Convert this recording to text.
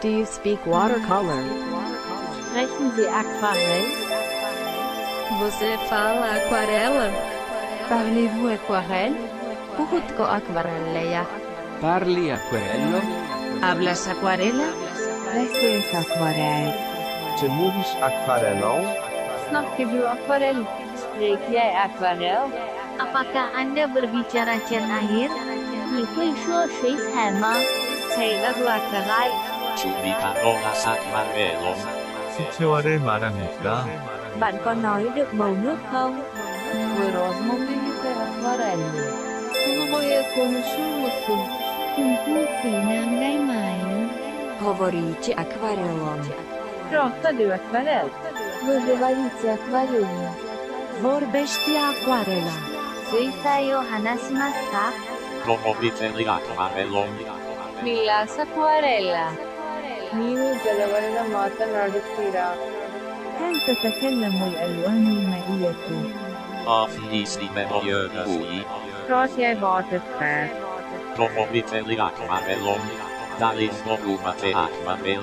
Do you speak watercolor? Sprechen Sie Aquarell? Você fala aquarela? Parlez-vous aquarelle? Puhutko akvarelleja? Parli acquerello? Hablas aquarela? Beszélsz akvarell? Czy mówisz akwarelą? Snakker du aquarell? Spreek jij aquarel? Apakah Anda berbicara cat air? 你会说水彩吗？ Taylor aquarell. Giudicano la Aquarello. 수채화를 말합니까? Bạn có nói được màu nước không? Вы rozmówiliście aquarelli. Spróbuję konuşur musun? คุณพูดสีน้ำได้ไหม Говорите акварелом. Pratar du aquarell? Вы говорите акварелью. Vorbești aquarela. 水彩を話しますか Promovite l'acquarello. Milas aquarella. ನೀವು ಕೆಲವೆಲ್ಲ ಮಾತನಾಡುತ್ತೀರಾ? هل تتكلم الألوان المائية؟ Affinissime vogliono. เพราะใช้บอร์ดแฟร์ Promovite l'acquarello. Dall'involumate aquarel.